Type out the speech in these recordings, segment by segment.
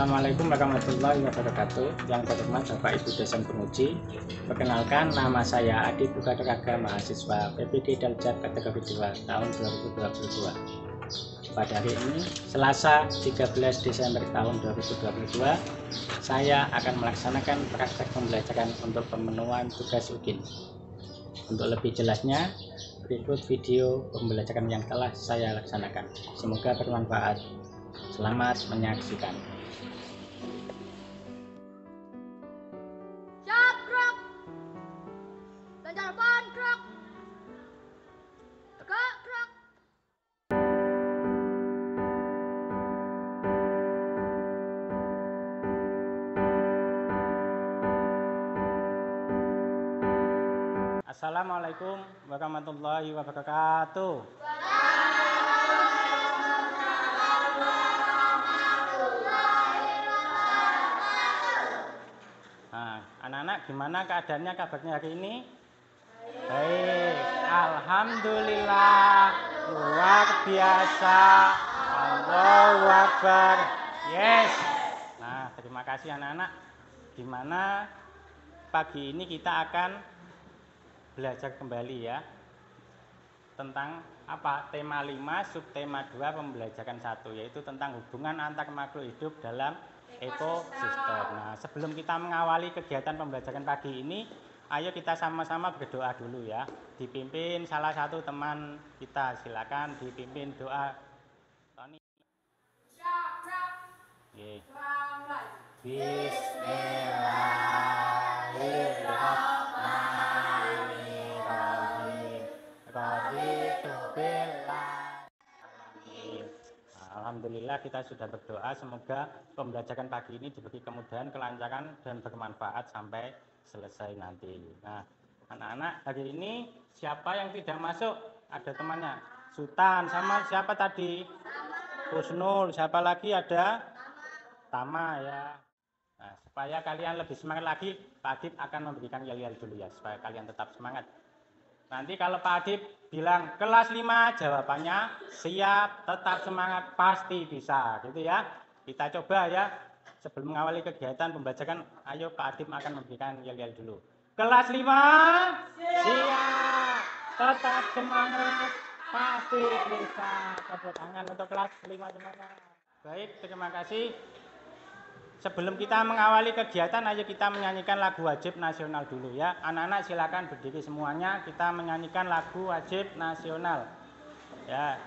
Assalamualaikum warahmatullahi wabarakatuh. Yang terhormat Bapak Ibu dosen penguji, perkenalkan nama saya Adi Bukadraga, mahasiswa PPD Daljar kategori 2 tahun 2022. Pada hari ini, Selasa 13 Desember tahun 2022, saya akan melaksanakan praktek pembelajaran untuk pemenuhan tugas UGIN. Untuk lebih jelasnya, berikut video pembelajaran yang telah saya laksanakan. Semoga bermanfaat. Selamat menyaksikan. Cakrok, ganjar bandrok, tegak krok. Assalamualaikum warahmatullahi wabarakatuh. Nah, anak-anak gimana keadaannya, kabarnya hari ini? Baik, alhamdulillah, luar biasa, Allahu Akbar, yes. Nah, terima kasih anak-anak. Gimana pagi ini kita akan belajar kembali ya tentang apa? Tema 5, subtema 2, pembelajaran 1, yaitu tentang hubungan antar makhluk hidup dalam ekosistem. Nah, sebelum kita mengawali kegiatan pembelajaran pagi ini, ayo kita sama-sama berdoa dulu ya. Dipimpin salah satu teman kita, silakan dipimpin doa. Tony. Bismillahirrahmanirrahim. Alhamdulillah kita sudah berdoa, semoga pembelajaran pagi ini diberi kemudahan, kelancaran, dan bermanfaat sampai selesai nanti. Nah, anak-anak, hari ini siapa yang tidak masuk? Ada temannya? Sultan, sama siapa tadi? Husnul, siapa lagi ada? Tama ya. Nah, supaya kalian lebih semangat lagi, Pak Adib akan memberikan yel-yel dulu ya, supaya kalian tetap semangat. Nanti kalau Pak Adib bilang kelas 5, jawabannya siap, tetap semangat, pasti bisa gitu ya. Kita coba ya, sebelum mengawali kegiatan pembelajaran, ayo Pak Adib akan memberikan yel-yel dulu. Kelas 5, siap, tetap semangat, pasti bisa. Tepuk tangan untuk kelas 5 semangat. Baik, terima kasih. Sebelum kita mengawali kegiatan, ayo kita menyanyikan lagu wajib nasional dulu ya. Anak-anak silakan berdiri semuanya, kita menyanyikan lagu wajib nasional. Ya.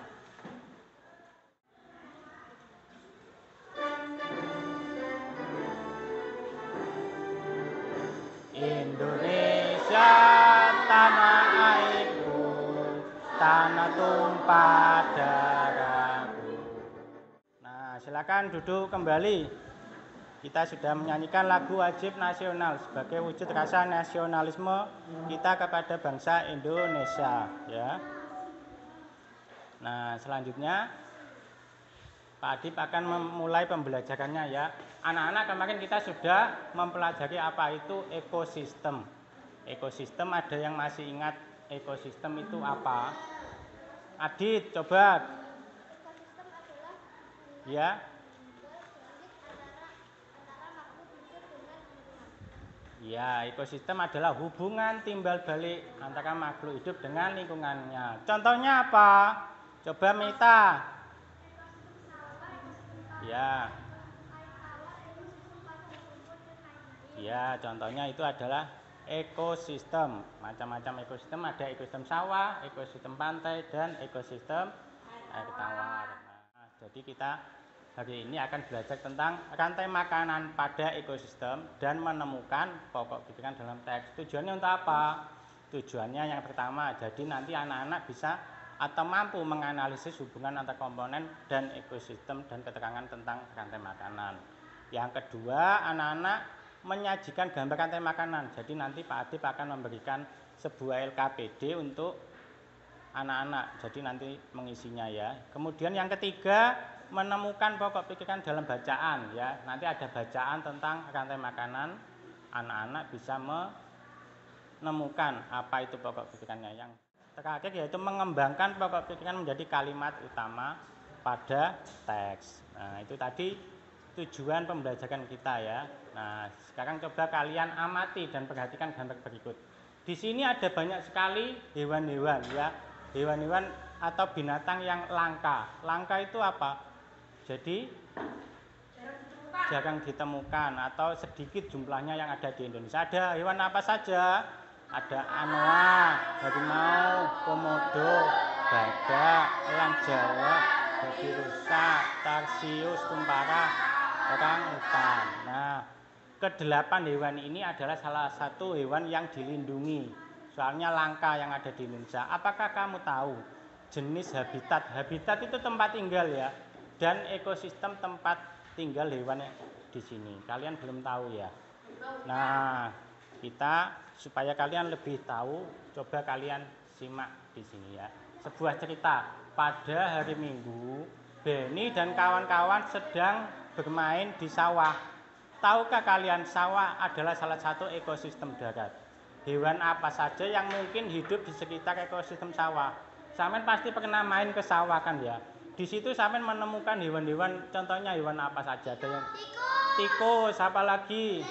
Indonesia tanah airku, tanah tumpah darahku. Nah, silakan duduk kembali. Kita sudah menyanyikan lagu wajib nasional sebagai wujud rasa nasionalisme kita kepada bangsa Indonesia ya. Nah, selanjutnya Pak Adib akan memulai pembelajarannya ya. Anak-anak, kemarin kita sudah mempelajari apa itu ekosistem. Ekosistem, ada yang masih ingat ekosistem itu apa? Adit, coba. Ya. Ya, ekosistem adalah hubungan timbal balik antara makhluk hidup dengan lingkungannya. Contohnya apa? Coba Mita. Ya. Ya, contohnya itu adalah ekosistem. Macam-macam ekosistem, ada ekosistem sawah, ekosistem pantai, dan ekosistem air tawar. Nah, jadi kita hari ini akan belajar tentang rantai makanan pada ekosistem dan menemukan pokok pikiran dalam teks. Tujuannya untuk apa? Tujuannya yang pertama, jadi nanti anak-anak bisa atau mampu menganalisis hubungan antar komponen dan ekosistem dan keterangan tentang rantai makanan. Yang kedua, anak-anak menyajikan gambar rantai makanan. Jadi nanti Pak Adib akan memberikan sebuah LKPD untuk anak-anak. Jadi nanti mengisinya ya. Kemudian yang ketiga, menemukan pokok pikiran dalam bacaan ya. Nanti ada bacaan tentang rantai makanan, anak-anak bisa menemukan apa itu pokok pikirannya. Yang terakhir yaitu mengembangkan pokok pikiran menjadi kalimat utama pada teks. Nah, itu tadi tujuan pembelajaran kita ya. Nah, sekarang coba kalian amati dan perhatikan gambar berikut. Di sini ada banyak sekali hewan-hewan ya. Hewan-hewan atau binatang yang langka. Langka itu apa? Jadi jarang ditemukan atau sedikit jumlahnya yang ada di Indonesia. Ada hewan apa saja? Ada anoa, harimau, komodo, badak, elang Jawa, babi rusa, tarsius, tumpara, orangutan. Nah, kedelapan hewan ini adalah salah satu hewan yang dilindungi. Soalnya langka yang ada di Indonesia. Apakah kamu tahu jenis habitat? Habitat itu tempat tinggal ya, dan ekosistem tempat tinggal hewan di sini. Kalian belum tahu ya? Nah, kita supaya kalian lebih tahu, coba kalian simak di sini ya. Sebuah cerita, pada hari Minggu, Benny dan kawan-kawan sedang bermain di sawah. Tahukah kalian sawah adalah salah satu ekosistem darat? Hewan apa saja yang mungkin hidup di sekitar ekosistem sawah? Samen pasti pernah main ke sawah kan ya? Di situ Samen menemukan hewan-hewan, contohnya hewan apa saja? Ada yang tikus, apa lagi?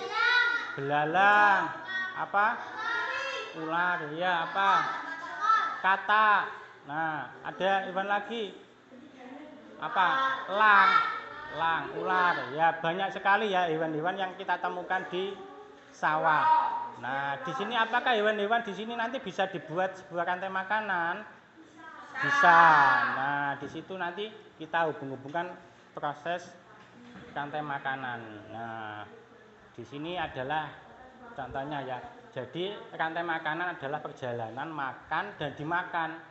Belalang, apa? Ular, ya apa? Katak. Nah, ada hewan lagi. Apa? Elang, ular. Ya, banyak sekali ya hewan-hewan yang kita temukan di sawah. Nah, di sini apakah hewan-hewan di sini nanti bisa dibuat sebuah rantai makanan? Bisa. Nah, di situ nanti kita hubung-hubungkan proses rantai makanan. Nah, di sini adalah contohnya ya. Jadi rantai makanan adalah perjalanan makan dan dimakan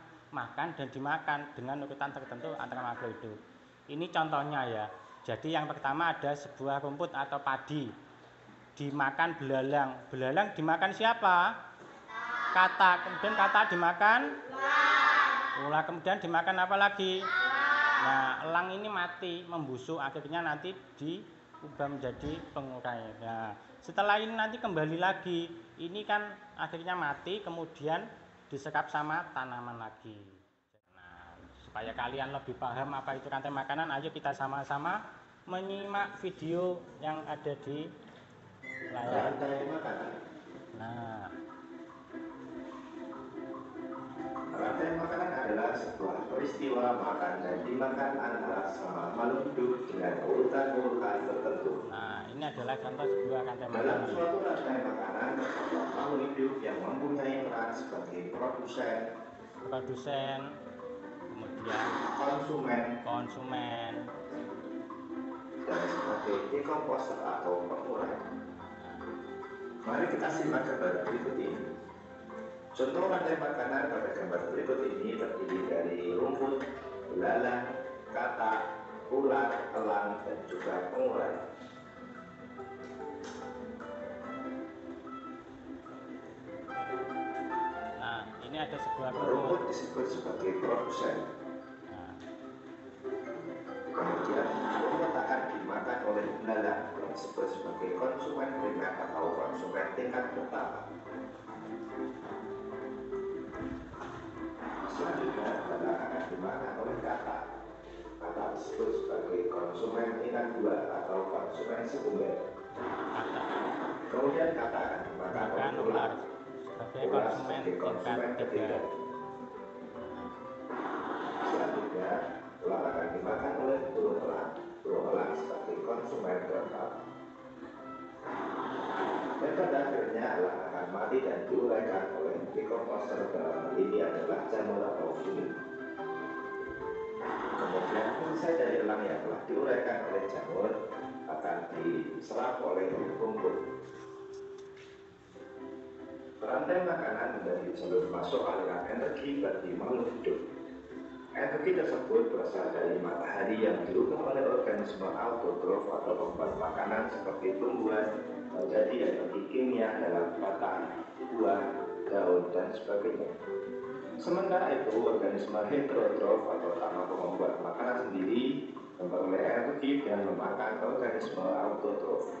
dengan urutan tertentu antara makhluk hidup. Ini contohnya ya. Jadi yang pertama ada sebuah rumput atau padi. Dimakan belalang. Belalang dimakan siapa? Katak. Kemudian katak dimakan ular. Kemudian dimakan apa lagi? Nah, elang ini mati, membusuk, akhirnya nanti diubah menjadi pengurai. Nah, setelah ini nanti kembali lagi. Ini kan akhirnya mati, kemudian disekap sama tanaman lagi. Nah, supaya kalian lebih paham apa itu rantai makanan, ayo kita sama-sama menyimak video yang ada di layar. Nah, rantai makanan adalah sebuah peristiwa makan dan dimakan antara sama makhluk hidup dengan urutan-urutan tertentu. Nah, ini adalah contoh sebuah rantai Dalam makanan. suatu rantai makanan terdapat makhluk hidup yang mempunyai peran sebagai Produsen, kemudian konsumen, dan sebagai decomposer atau pengurai. Mari kita simak gambar berikut ini. Contoh rantai makanan pada gambar berikut ini terdiri dari rumput, belalang, katak, ular, elang, dan juga pengurai. Nah, ini ada sebuah Rumput disebut sebagai produsen. Nah, Kemudian rumput akan dimakan oleh belalang yang disebut sebagai konsumen primer atau konsumen tingkat pertama. Selanjutnya belalang akan dimakan oleh katak. Katak disebut sebagai konsumen tingkat 2 atau konsumen sekunder. Kemudian katak akan dimakan oleh ular. sebagai konsumen tingkat ketiga. Selanjutnya, ular akan dimakan oleh burung elang. Burung elang sebagai konsumen keempat. Dan pada akhirnya elang akan mati dan diuraikan oleh decomposer, dalam hal ini adalah jamur atau kulit. Kemudian selesai dari elang yang telah diuraikan oleh jamur akan diserap oleh rumput. Rantai makanan menjadi jalur masuk aliran energi bagi makhluk hidup. Energi tersebut berasal dari matahari yang dirubah oleh organisme autotrof atau pembuat makanan seperti tumbuhan menjadi energi kimia dalam batang, buah, daun, dan sebagainya. Sementara itu, organisme heterotrof atau tanpa membuat makanan sendiri memperoleh energi dan memakan organisme autotrof.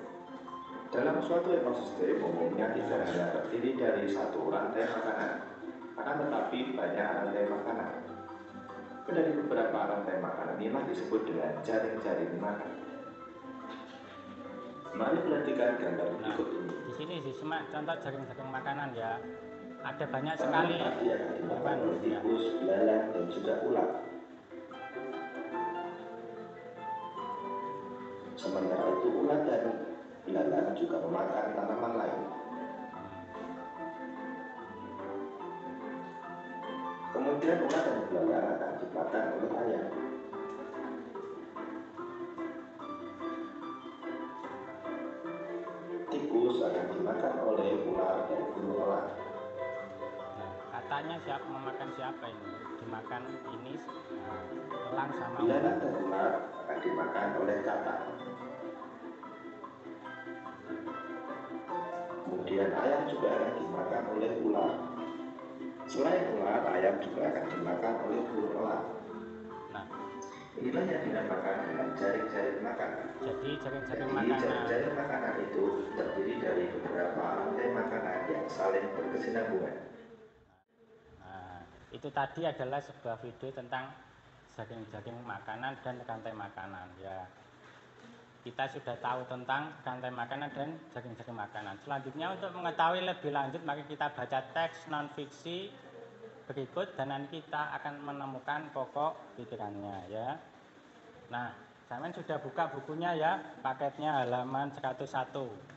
Dalam suatu ekosistem umumnya tidak hanya terdiri dari satu rantai makanan, akan tetapi banyak rantai makanan. Dari beberapa rantai makanan inilah disebut dengan jaring-jaring makan. Mari perhatikan gambar Nah, berikut ini. di sini disimak contoh jaring-jaring makanan ya. Ada banyak sekali Padi akan dimakan hewan oleh ya. tikus, belalang, dan juga ulat. Sementara itu ulat dan belalang juga memakan tanaman lain. Kemudian ulat dan belalang akan dimakan oleh ayam. Tikus akan dimakan oleh ular dan burung elang. Nah, katanya siapa memakan siapa ini? Dimakan ini elang sama Belalang ular. dan ular akan dimakan oleh katak. Kemudian ayam juga akan dimakan oleh ular. Selain ular, ayam juga akan dimakan oleh burung elang. Nah, Inilah yang dinamakan dengan jaring-jaring makanan. jadi jaring-jaring Jadi makanan. jaring-jaring makanan itu terdiri dari beberapa rantai makanan yang saling berkesinambungan. Nah, itu tadi adalah sebuah video tentang jaring-jaring makanan dan rantai makanan ya. Kita sudah tahu tentang rantai makanan dan jaring-jaring makanan. Selanjutnya untuk mengetahui lebih lanjut mari kita baca teks non-fiksi berikut dan nanti kita akan menemukan pokok pikirannya ya. Nah, saya sudah buka bukunya ya, paketnya halaman 101.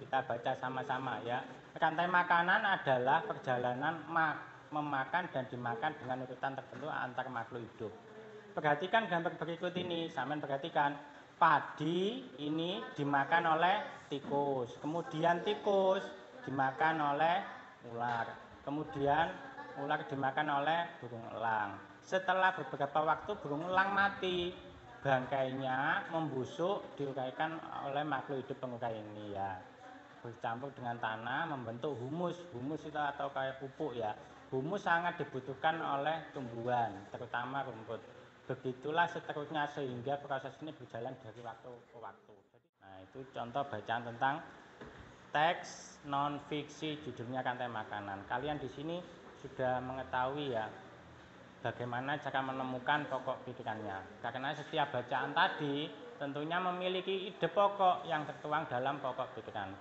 Kita baca sama-sama ya. Rantai makanan adalah perjalanan memakan dan dimakan dengan urutan tertentu antar makhluk hidup. Perhatikan gambar berikut ini, sampean perhatikan. Padi ini dimakan oleh tikus, kemudian tikus dimakan oleh ular, kemudian ular dimakan oleh burung elang. Setelah beberapa waktu burung elang mati, bangkainya membusuk diuraikan oleh makhluk hidup pengurai ini ya, bercampur dengan tanah membentuk humus. Humus itu atau kayak pupuk ya. Humus sangat dibutuhkan oleh tumbuhan, terutama rumput. Begitulah seterusnya sehingga proses ini berjalan dari waktu ke waktu. Nah, itu contoh bacaan tentang teks non fiksi judulnya rantai makanan. Kalian di sini sudah mengetahui ya bagaimana cara menemukan pokok pikirannya. Karena setiap bacaan tadi tentunya memiliki ide pokok yang tertuang dalam pokok pikiran.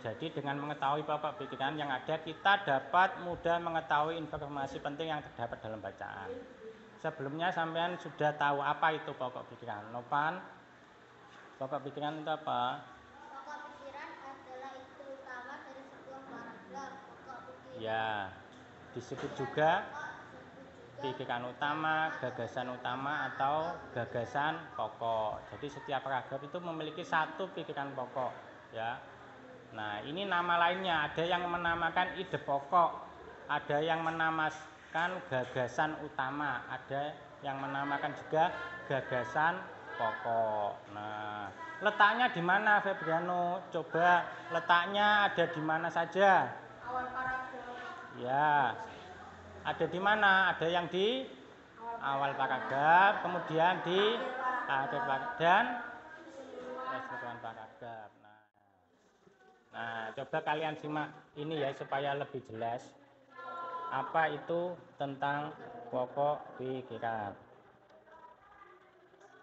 Jadi dengan mengetahui pokok pikiran yang ada, kita dapat mudah mengetahui informasi penting yang terdapat dalam bacaan. Sebelumnya sampean sudah tahu apa itu pokok pikiran? Nopan, pokok pikiran itu apa? Pokok pikiran adalah inti utama dari sebuah paragraf. Pokok pikiran. Ya, disebut juga pikiran utama, gagasan utama, atau gagasan pokok. Jadi setiap paragraf itu memiliki satu pikiran pokok, ya. Nah, ini nama lainnya. Ada yang menamakan ide pokok, ada yang menamakan gagasan utama, ada yang menamakan juga gagasan pokok. Nah, letaknya di mana, Febriano? Coba letaknya ada di mana saja? Awal paragraf. Ya, ada di mana? Ada yang di awal paragraf, kemudian di akhir paragraf dan keseluruhan paragraf. Nah, coba kalian simak ini ya supaya lebih jelas apa itu tentang pokok pikiran.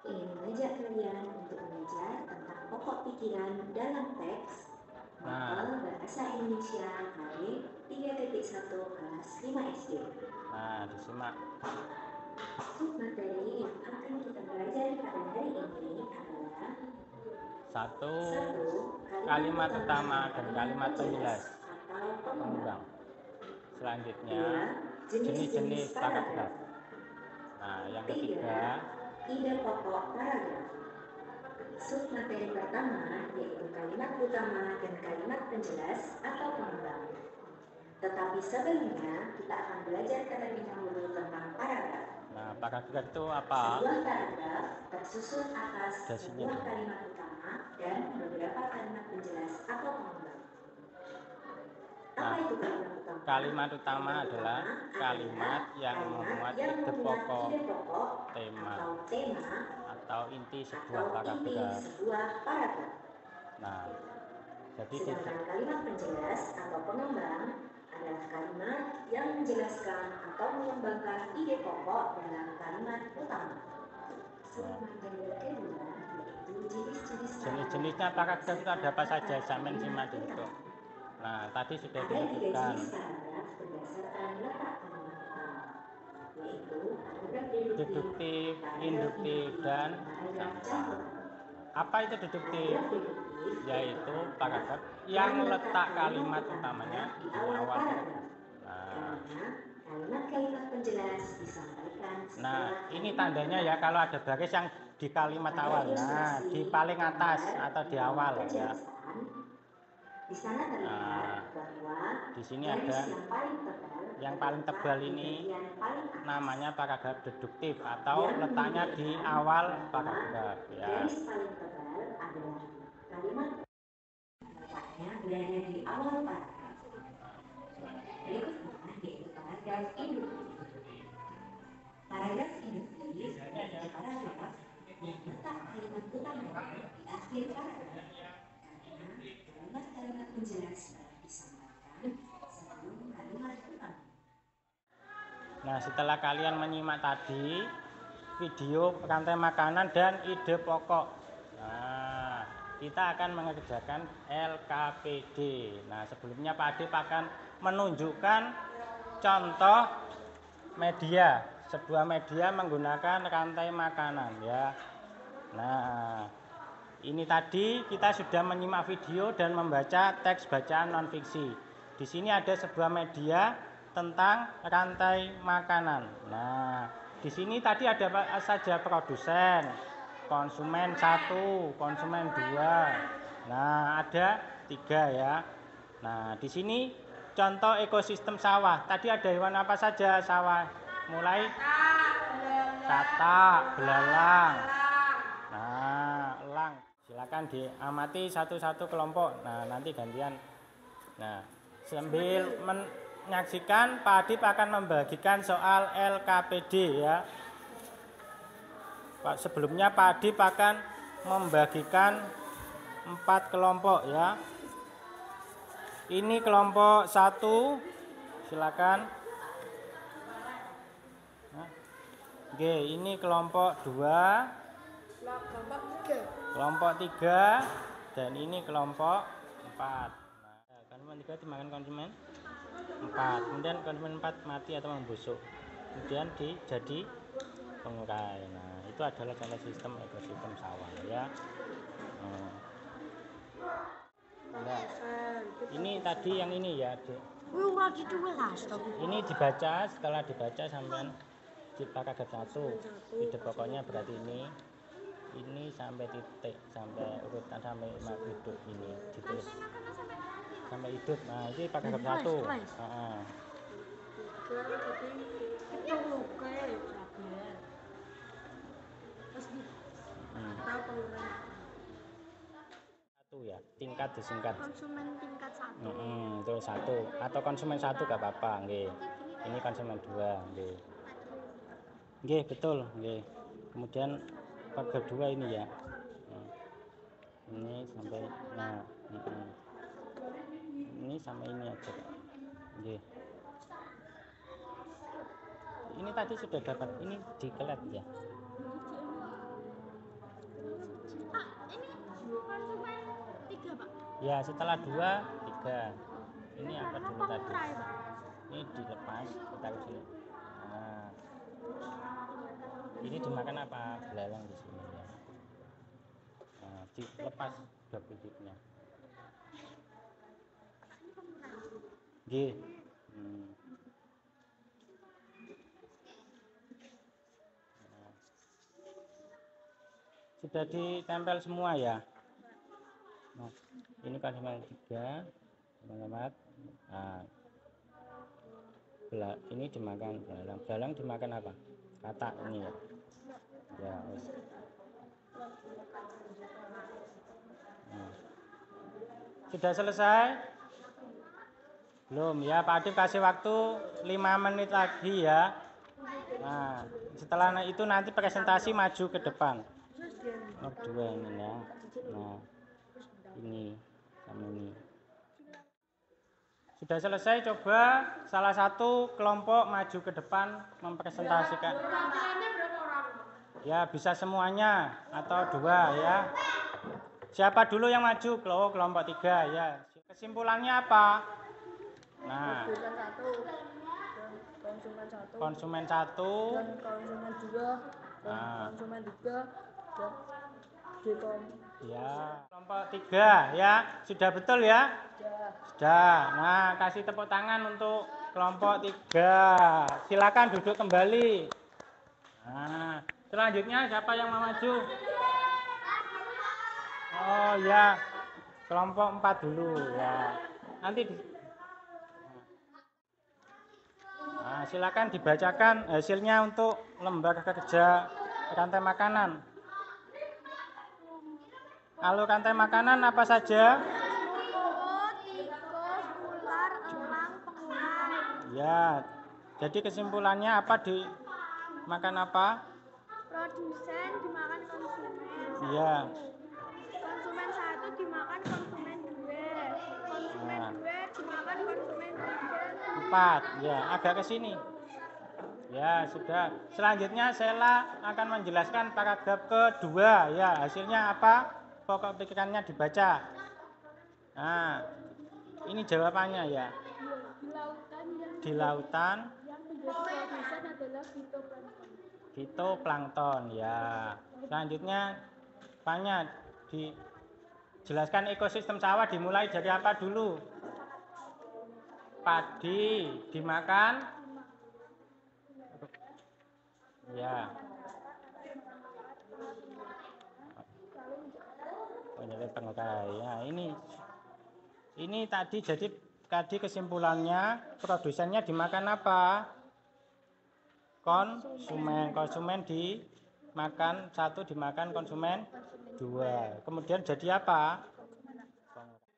Ingin mengajak kalian untuk belajar tentang pokok pikiran dalam teks novel bahasa Indonesia KD 3.1 kelas 5 SD. Nah, disimak. Submateri yang akan kita pelajari pada hari ini adalah Satu, kalimat utama dan kalimat penjelas atau pengembang. Selanjutnya, Dua, jenis-jenis paragraf. Nah, yang ketiga, ide pokok paragraf. Submateri pertama yaitu kalimat utama dan kalimat penjelas atau pengembang. Tetapi sebelumnya kita akan belajar terlebih dahulu tentang paragraf. Nah, paragraf itu apa? Sebuah paragraf tersusun atas Dasarnya sebuah dulu. kalimat utama dan beberapa kalimat penjelas atau pengembang. Apa itu kalimat utama? Kalimat utama adalah kalimat yang memuat ide pokok, tema, atau inti sebuah paragraf. Nah, jadi Sedangkan kalimat penjelas atau pengembang adalah kalimat yang menjelaskan atau mengembangkan ide pokok dalam kalimat utama. Submateri kedua yaitu Jenis-jenisnya paragraf itu ada apa saja? Sampean simak dulu. Nah, tadi sudah Ada 3 disebutkan. jenis paragraf berdasarkan letak kalimat pertama, yaitu paragraf Deduktif, induktif, dan sangka. Apa itu deduktif? Paragraf deduktif Yaitu paragraf yang letak kalimat utamanya di di awal awal. paragraf. Nah, Karena kalimat-kalimat penjelas disampaikan nah, setelah ini tandanya ya kalau ada baris yang di kalimat awal. Nah, di paling atas atau di awal ya. Di sana terlihat bahwa Di sini garis ada yang paling tebal ini bagian paling atas. namanya paragraf deduktif atau letaknya di awal paragraf ya. Garis paling tebal adalah kalimat letaknya berada di awal paragraf. Berikutnya yaitu paragraf induktif. Paragraf induktif adalah paragraf yang letak kalimat utama di akhir paragraf. Kalimat-kalimat penjelas telah disampaikan sebelum kalimat utama. Nah, setelah kalian menyimak tadi video rantai makanan dan ide pokok, nah, kita akan mengerjakan LKPD. Nah, sebelumnya Pak Adip akan menunjukkan contoh media, sebuah media menggunakan rantai makanan ya. Nah, ini tadi kita sudah menyimak video dan membaca teks bacaan non-fiksi. Di sini ada sebuah media tentang rantai makanan. Nah, di sini tadi ada apa saja? Produsen, konsumen 1, konsumen 2. Nah, ada 3 ya. Nah, di sini contoh ekosistem sawah. Tadi ada hewan apa saja sawah? Mulai katak, belalang. Nah, elang. Silakan diamati satu-satu kelompok. Nah, nanti gantian. Nah, sambil menyaksikan Pak Adip akan membagikan soal LKPD ya. Pak, sebelumnya Pak Adip akan membagikan 4 kelompok ya. Ini kelompok 1. Silakan. Nah, oke, ini kelompok 2. Kelompok 3 dan ini kelompok 4. Nah, konsumen 3 dimakan konsumen 4. Kemudian konsumen 4 mati atau membusuk. Kemudian jadi pengurai. Nah, itu adalah contoh sistem ekosistem sawah ya. Nah, ini tadi yang ini ya, Dek. Ini dibaca, setelah dibaca sampean di paragraf 1. Ide pokoknya berarti ini sampai titik, sampai urutan sampai hidup ini ditulis sampai hidup. Nah, ini paragraf 1. Satu ya, tingkat disingkat. Konsumen tingkat 1. Itu 1 atau konsumen 1 gak apa-apa, nggih. Ini konsumen 2, nggih. Nggih, betul, nggih. Kemudian paragraf 2 ini ya. Ini sampai ini sampai ini aja. Nggih. Ini tadi sudah dapat, ini dikelet ya. Pak, ini konsumen 3, Pak. Ya, setelah 2, 3. Ini apa dulu tadi? Pengurai, Pak. Ini dilepas, kita ke sini. Nah, ini dimakan apa? Belalang di sini ya. Nah, dilepas bibitnya. Nggih. Nah, sudah ditempel semua ya. Nah, ini konsumen 3, teman-teman. Nah, ini dimakan belalang. Belalang dimakan apa? Katak ini ya. Ya, wis. Sudah selesai? Belum ya, Pak Adip kasih waktu 5 menit lagi ya. Nah, setelah itu nanti presentasi maju ke depan. Nomor 2 ini ya. Nah, ini sama ini. Sudah selesai, coba salah satu kelompok maju ke depan mempresentasikan. Ya, bisa semuanya atau dua ya. Siapa dulu yang maju? Oh, kelompok 3 ya. Kesimpulannya apa? Nah, Produsen 1 dan konsumen 1 konsumen 1 dan konsumen 2 dan konsumen 3 dan dekom. Ya, kelompok 3 ya. Sudah betul ya? Sudah. Nah, kasih tepuk tangan untuk kelompok 3. Silakan duduk kembali. Nah, selanjutnya siapa yang mau maju? Oh ya, kelompok 4 dulu ya. Nanti Nah, silakan dibacakan hasilnya untuk lembar kerja rantai makanan. Alur rantai makanan apa saja? Semut, tikus, ular, elang, pengurai. Ya, jadi kesimpulannya apa dimakan apa? Produsen dimakan konsumen. Iya. Konsumen 1 dimakan konsumen 2. Konsumen 2 dimakan konsumen 3. 4. Ya, agak ke sini. Ya, sudah. Selanjutnya Sela akan menjelaskan paragraf kedua. Ya, hasilnya apa? Pokok pikirannya dibaca. Nah, ini jawabannya ya. Di lautan Yang menjadi produsen adalah fitoplankton. fitoplankton ya. Selanjutnya tanya dijelaskan ekosistem sawah dimulai dari apa dulu? Padi dimakan ya. Penyelip pengurai. Ya, ini tadi jadi kesimpulannya produsennya dimakan apa? Konsumen dimakan 1, dimakan konsumen 2. Kemudian jadi apa?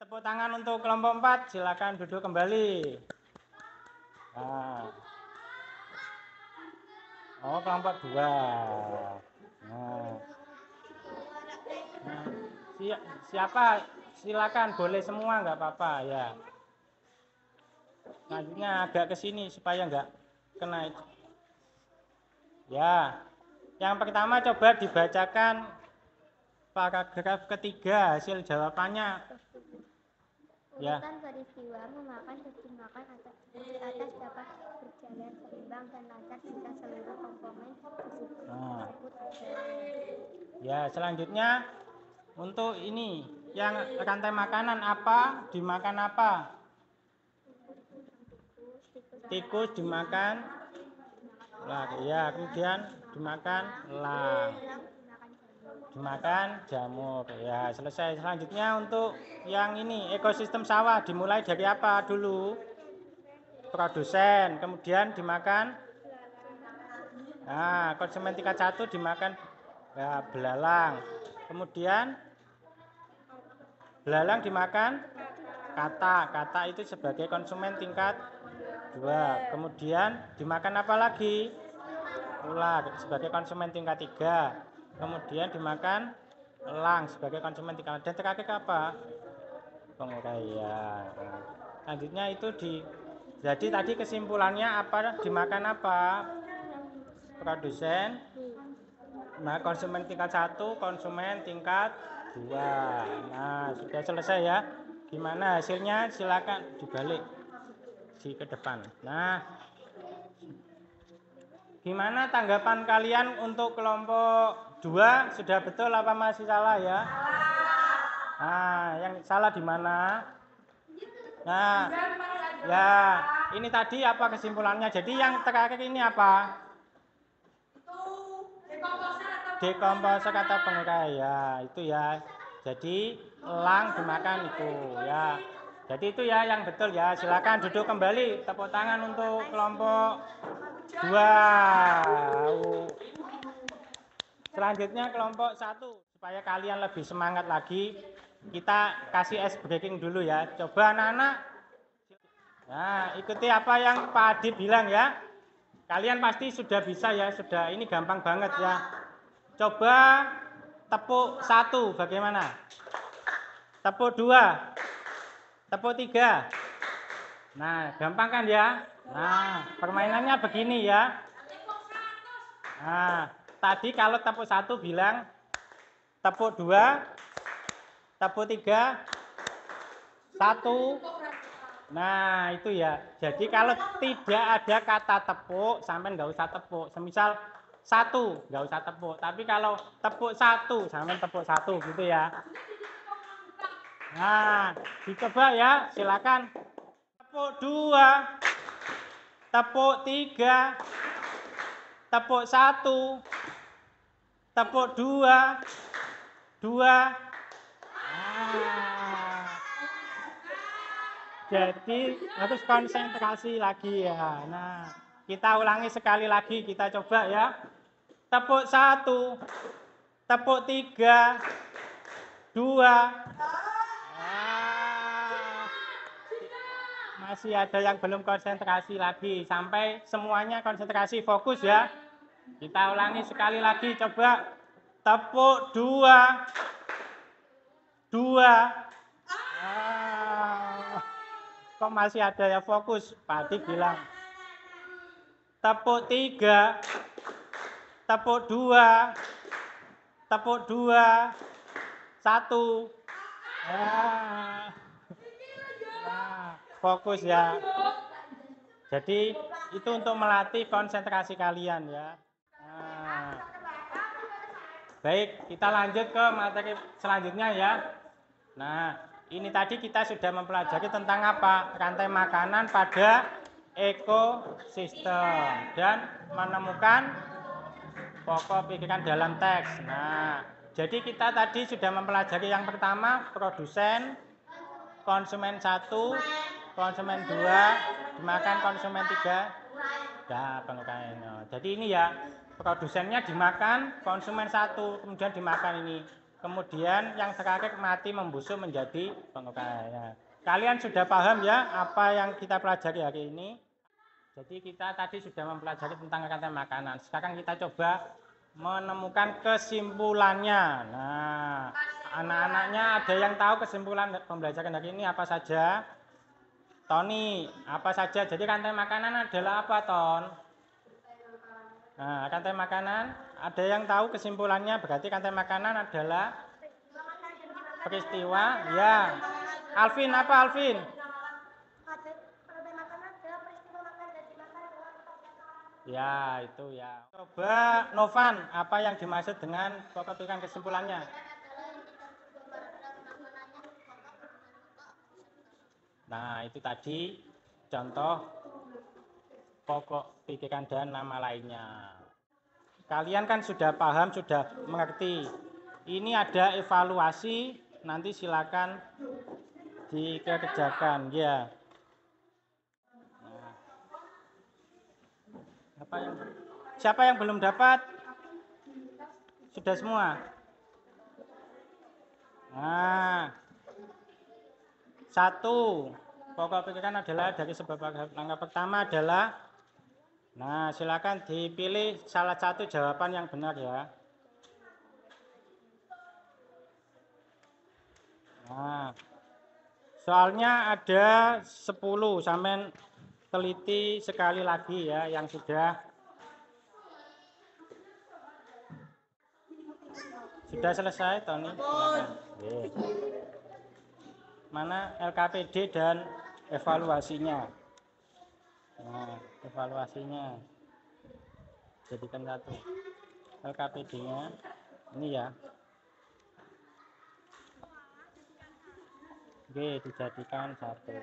Tepuk tangan untuk kelompok 4. Silakan duduk kembali. Nah. Oh, kelompok 2. Nah. Siapa? Silakan, boleh semua, nggak apa-apa ya. Selanjutnya agak ke sini supaya nggak kena. Ya, yang pertama coba dibacakan paragraf ketiga hasil jawabannya. Ya. Urutan peristiwa memakan makan atas dapat berjalan seimbang dan lancar jika seluruh komponen tersebut Ya, selanjutnya untuk ini yang rantai makanan apa dimakan apa? Tikus dimakan elang. Ya, kemudian dimakan elang. Dimakan jamur. Ya, selesai. Selanjutnya untuk yang ini ekosistem sawah dimulai dari apa dulu? Produsen, kemudian dimakan konsumen tingkat 1 dimakan ya, belalang. Kemudian belalang dimakan kata itu sebagai konsumen tingkat 2. Kemudian dimakan apa lagi? Ular sebagai konsumen tingkat 3. Kemudian dimakan elang sebagai konsumen tingkat 4. Dan terakhir apa? Penguraian. Selanjutnya itu jadi tadi kesimpulannya apa? Dimakan apa? Produsen, konsumen tingkat 1, konsumen tingkat 2. Nah, sudah selesai ya. Gimana hasilnya? Silakan dibalik ke depan. Nah, gimana tanggapan kalian untuk kelompok 2? Sudah betul apa masih salah ya? Nah, yang salah di mana? Nah, ya, ini tadi apa kesimpulannya? Jadi yang terakhir ini apa? Dekomposer atau pengurai ya, itu ya. Jadi elang dimakan itu ya. Jadi itu ya yang betul ya. Silakan duduk kembali. Tepuk tangan untuk kelompok 2. Selanjutnya kelompok 1. Supaya kalian lebih semangat lagi, kita kasih ice breaking dulu ya. Coba anak-anak. Nah, ikuti apa yang Pak Adi bilang ya. Kalian pasti sudah bisa ya. Sudah, ini gampang banget ya. Coba tepuk 1 bagaimana? Tepuk 2. Tepuk 3. Nah, gampang kan ya? Nah, permainannya begini ya. Nah, tadi kalau tepuk 1 bilang, tepuk 2, tepuk 3, 1. Nah, itu ya. Jadi kalau tidak ada kata tepuk, sampai nggak usah tepuk. Semisal 1, nggak usah tepuk. Tapi kalau tepuk 1, sampai tepuk 1 gitu ya. Nah, dicoba ya, silakan. Tepuk 2, tepuk 3, tepuk 1, tepuk 2, 2. Nah, jadi harus konsentrasi lagi ya. Nah, kita ulangi sekali lagi, kita coba ya. Tepuk 1, tepuk 3, 2. Masih ada yang belum konsentrasi lagi, sampai semuanya konsentrasi, fokus ya. Kita ulangi sekali lagi, coba. Tepuk 2, 2. Kok masih ada ya, fokus? Pak Adi bilang. Tepuk 3, tepuk 2, tepuk 2, 1. Nah, fokus ya. Jadi itu untuk melatih konsentrasi kalian ya. Nah, baik, kita lanjut ke materi selanjutnya ya. Nah, ini tadi kita sudah mempelajari tentang apa? Rantai makanan pada ekosistem dan menemukan pokok pikiran dalam teks. Nah, jadi kita tadi sudah mempelajari yang pertama, produsen, konsumen 1, konsumen 2, dimakan konsumen 3. Nah, pengukainya. Jadi ini ya, produsennya dimakan, konsumen 1, kemudian dimakan ini. Kemudian yang terakhir mati membusuk menjadi pengukainya. Kalian sudah paham ya apa yang kita pelajari hari ini? Jadi kita tadi sudah mempelajari tentang rantai makanan. Sekarang kita coba menemukan kesimpulannya. Nah, anak-anaknya ada yang tahu kesimpulan pembelajaran hari ini apa saja? Tony, apa saja? Jadi rantai makanan adalah apa, Ton? Nah, rantai makanan, ada yang tahu kesimpulannya? Berarti rantai makanan adalah peristiwa, ya. Alvin, apa Alvin? Ya, itu ya. Coba Novan, apa yang dimaksud dengan pokok pikiran kesimpulannya? Nah, itu tadi contoh pokok pikiran dan nama lainnya. Kalian kan sudah paham, sudah mengerti. Ini ada evaluasi, nanti silakan dikerjakan ya. Siapa yang belum dapat? Sudah semua? Nah, 1, pokok pikiran adalah dari sebab langkah pertama adalah, nah silakan dipilih salah satu jawaban yang benar ya. Nah, soalnya ada 10, sampai teliti sekali lagi ya yang sudah selesai, Tony. Mana LKPD dan evaluasinya? Nah, evaluasinya jadikan 1. LKPD-nya ini ya. Oke, dijadikan 1.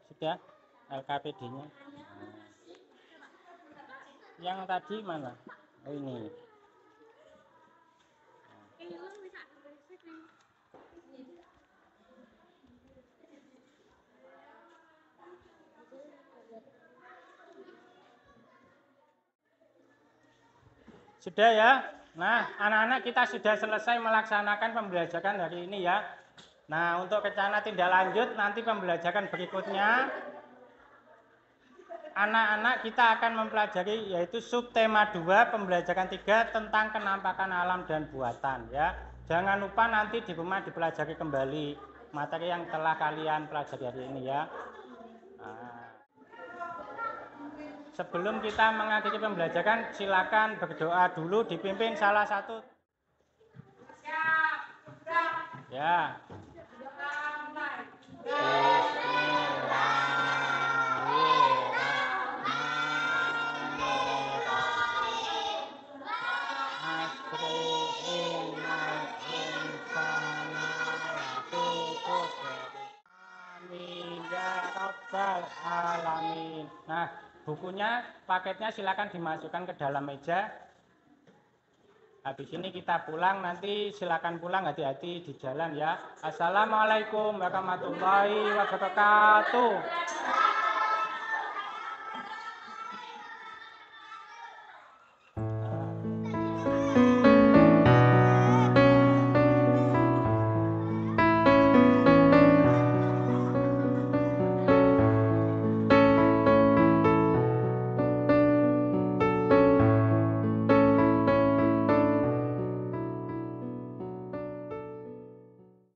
Sudah LKPD-nya. Yang tadi mana? Oh, ini. Sudah ya. Nah, anak-anak kita sudah selesai melaksanakan pembelajaran hari ini ya. Nah, untuk rencana tindak lanjut nanti pembelajaran berikutnya, anak-anak kita akan mempelajari yaitu subtema 2 pembelajaran 3 tentang kenampakan alam dan buatan ya. Jangan lupa nanti di rumah dipelajari kembali. materi yang telah kalian pelajari hari ini ya. Nah, sebelum kita mengakhiri pembelajaran, silakan berdoa dulu dipimpin salah satu. Ya. Alamin. Nah, bukunya, paketnya silakan dimasukkan ke dalam meja. Habis ini kita pulang, nanti silakan pulang, hati-hati di jalan ya. Assalamualaikum warahmatullahi wabarakatuh.